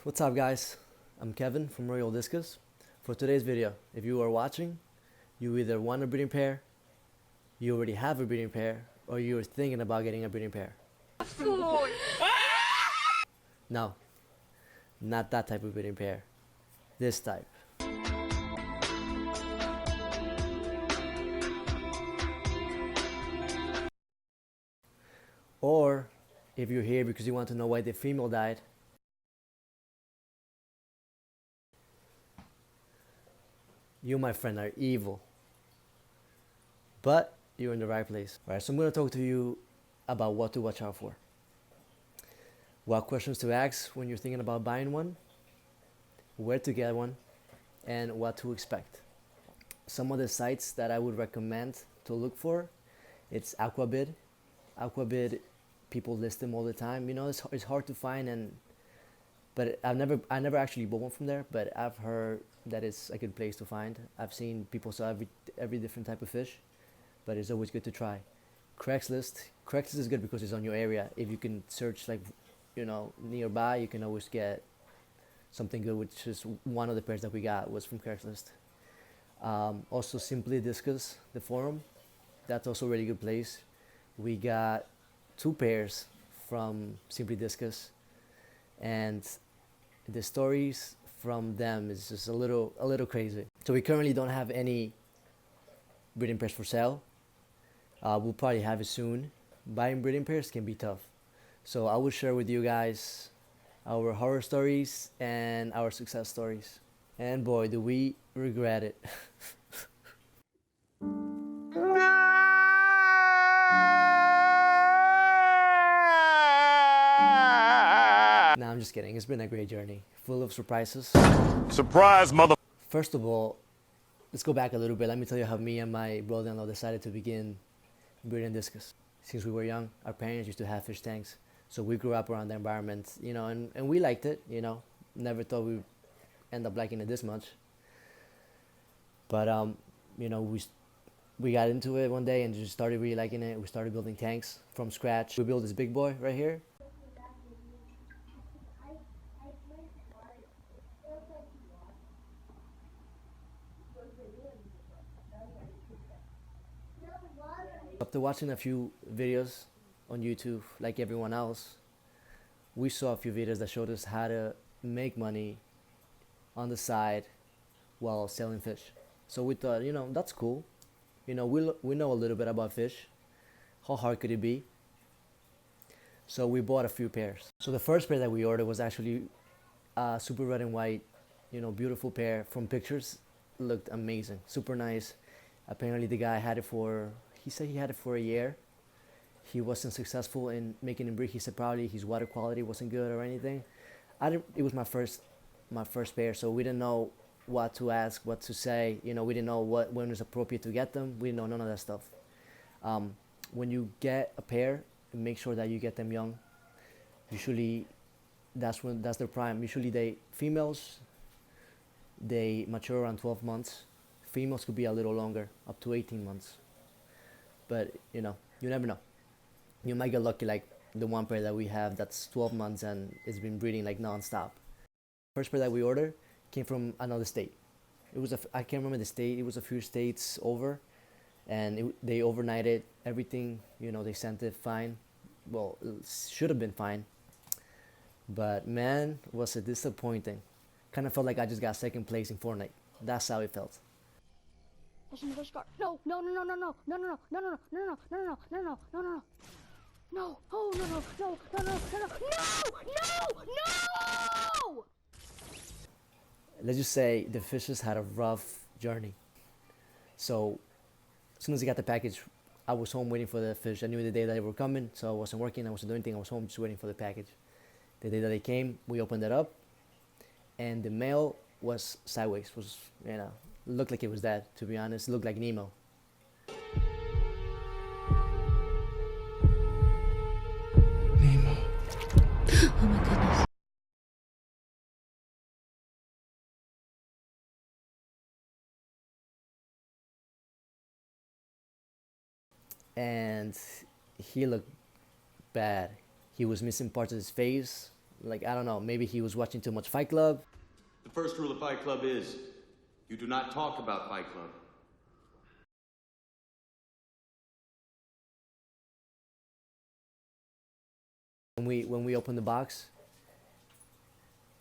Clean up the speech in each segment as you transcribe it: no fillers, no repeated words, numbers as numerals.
What's up guys, I'm Kevin from Discus. For today's video, if you are watching, you either want a breeding pair, you already have a breeding pair, or you're thinking about getting a breeding pair. No, not that type of breeding pair, this type. Or if you're here because you want to know why the female died, you, my friend, are evil. But you're in the right place. Alright, so I'm going to talk to you about what to watch out for. What questions to ask when you're thinking about buying one, where to get one, and what to expect. Some of the sites that I would recommend to look for, it's Aquabid. Aquabid, people list them all the time. You know, it's hard to find, but I never actually bought one from there, but I've heard that it's a good place to find. I've seen people sell every different type of fish, but it's always good to try. Craigslist is good because it's on your area. If you can search nearby, you can always get something good, which is one of the pairs that we got was from Craigslist. Also Simply Discus, the forum, that's also a really good place. We got 2 pairs from Simply Discus, and the stories from them is just a little crazy. So we currently don't have any breeding pairs for sale. We'll probably have it soon. Buying breeding pairs can be tough, so I will share with you guys our horror stories and our success stories, and boy do we regret it. Nah, I'm just kidding. It's been a great journey, full of surprises. Surprise, mother. First of all, let's go back a little bit. Let me tell you how me and my brother-in-law decided to begin breeding discus. Since we were young, our parents used to have fish tanks, so we grew up around the environment, and we liked it, Never thought we'd end up liking it this much. But we got into it one day and just started really liking it. We started building tanks from scratch. We built this big boy right here. After watching a few videos on YouTube, like everyone else, we saw a few videos that showed us how to make money on the side while selling fish. So we thought, that's cool. We know a little bit about fish. How hard could it be? So we bought a few pairs. So the first pair that we ordered was actually a super red and white, beautiful pair. From pictures, looked amazing, super nice. Apparently the guy he said he had it for a year. He wasn't successful in making him breed. He said probably his water quality wasn't good or anything. It was my first pair, so we didn't know what to ask, what to say. We didn't know when it was appropriate to get them. We didn't know none of that stuff. When you get a pair, make sure that you get them young. Usually, that's their prime. Usually, females mature around 12 months. Females could be a little longer, up to 18 months. But you never know. You might get lucky, like the one pair that we have that's 12 months and it's been breeding like non-stop. First pair that we ordered came from another state. I can't remember the state. It was a few states over, and they overnighted everything. They sent it fine. Well, it should have been fine, but man, was it disappointing. Kind of felt like I just got second place in Fortnite. That's how it felt. No, no, no, no, no, no, no, no, no, no, no, no, no, no, no, no, no, no. No, oh no, no, no, no, no, no, no, no, no! Let's just say the fishes had a rough journey. So as soon as I got the package, I was home waiting for the fish. I knew the day that they were coming, so I wasn't working, I wasn't doing anything. I was home just waiting for the package. The day that they came, we opened it up, and the male was sideways. Looked like it was dead, to be honest. It looked like Nemo. Nemo. Oh my goodness. And he looked bad. He was missing parts of his face. Like, I don't know, maybe he was watching too much Fight Club. The first rule of Fight Club is, you do not talk about Fight Club. When we opened the box,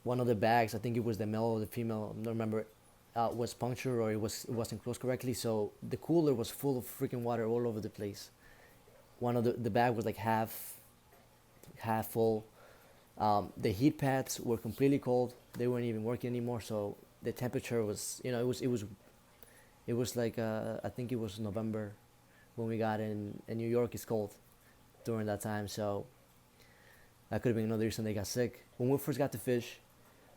one of the bags, I think it was the male or the female, I don't remember, was punctured, or it wasn't closed correctly. So the cooler was full of freaking water all over the place. One of the bag was like half full. The heat pads were completely cold. They weren't even working anymore. So the temperature was, it was like I think it was November when we got in New York. It's cold during that time. So that could have been another reason they got sick. When we first got the fish,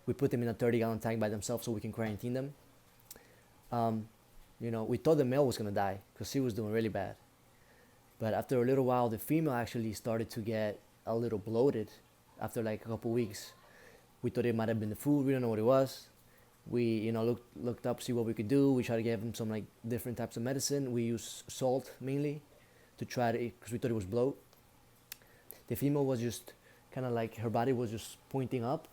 we put them in a 30-gallon tank by themselves so we can quarantine them. We thought the male was gonna die because he was doing really bad. But after a little while, the female actually started to get a little bloated. After like a couple weeks, we thought it might have been the food. We don't know what it was. We looked up, see what we could do. We tried to give him some like different types of medicine. We used salt mainly to try to, because we thought it was bloat. The female was just kind of like, her body was just pointing up.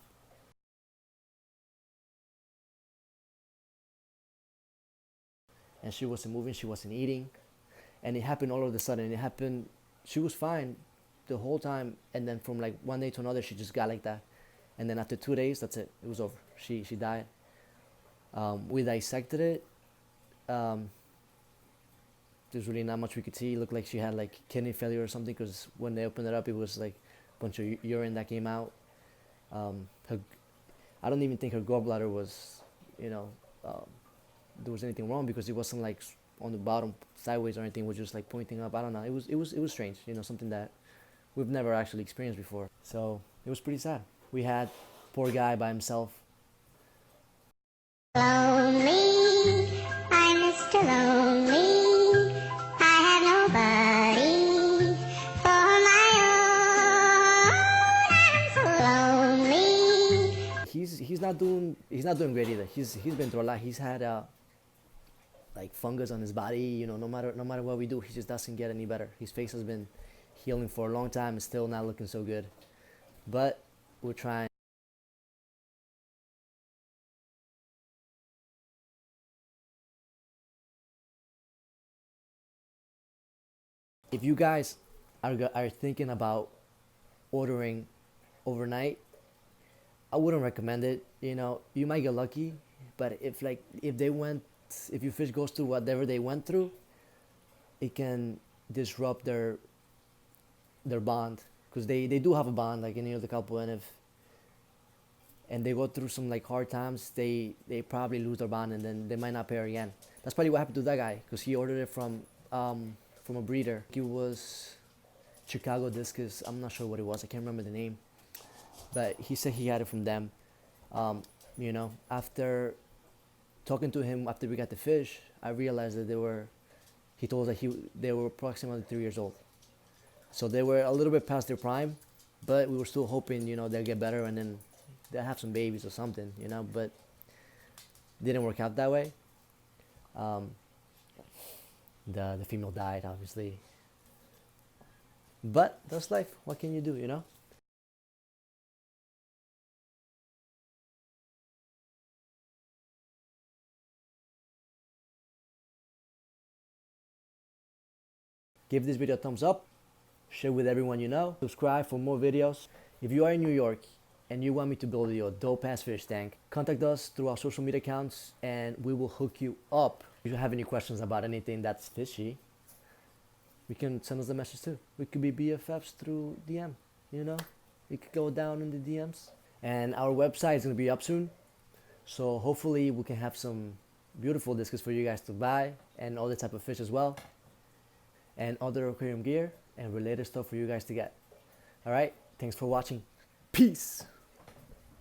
And she wasn't moving, she wasn't eating. And it happened all of a sudden. It happened, she was fine the whole time. And then from like one day to another, she just got like that. And then after 2 days, that's it. It was over. She died. We dissected it. There's really not much we could see. It looked like she had like kidney failure or something, because when they opened it up, it was like a bunch of urine that came out. I don't even think her gallbladder was, there was anything wrong, because it wasn't like on the bottom sideways or anything. It was just like pointing up. I don't know. It was strange. Something that we've never actually experienced before. So it was pretty sad. We had poor guy by himself. Lonely, I'm Mr. Lonely. I have nobody for my own. I'm so lonely. He's not doing great either. He's been through a lot. He's had like fungus on his body. No matter what we do, he just doesn't get any better. His face has been healing for a long time. It's still not looking so good, but we're trying. If you guys are thinking about ordering overnight, I wouldn't recommend it. You might get lucky, but if your fish goes through whatever they went through, it can disrupt their bond, because they do have a bond like any other couple, and they go through some like hard times, they probably lose their bond, and then they might not pair again. That's probably what happened to that guy, because he ordered it from a breeder. It was Chicago Discus. I'm not sure what it was. I can't remember the name, but he said he had it from them. After talking to him after we got the fish, I realized that he told us that they were approximately 3 years old. So they were a little bit past their prime, but we were still hoping, they'll get better and then they'll have some babies or something, but didn't work out that way. The female died, obviously. But that's life. What can you do, Give this video a thumbs up. Share with everyone you know. Subscribe for more videos. If you are in New York and you want me to build you a dope-ass fish tank, contact us through our social media accounts and we will hook you up. If you have any questions about anything that's fishy, you can send us a message too. We could be BFFs through DM, We could go down in the DMs. And our website is going to be up soon. So hopefully we can have some beautiful discus for you guys to buy, and all the type of fish as well, and other aquarium gear and related stuff for you guys to get. Alright, thanks for watching. Peace!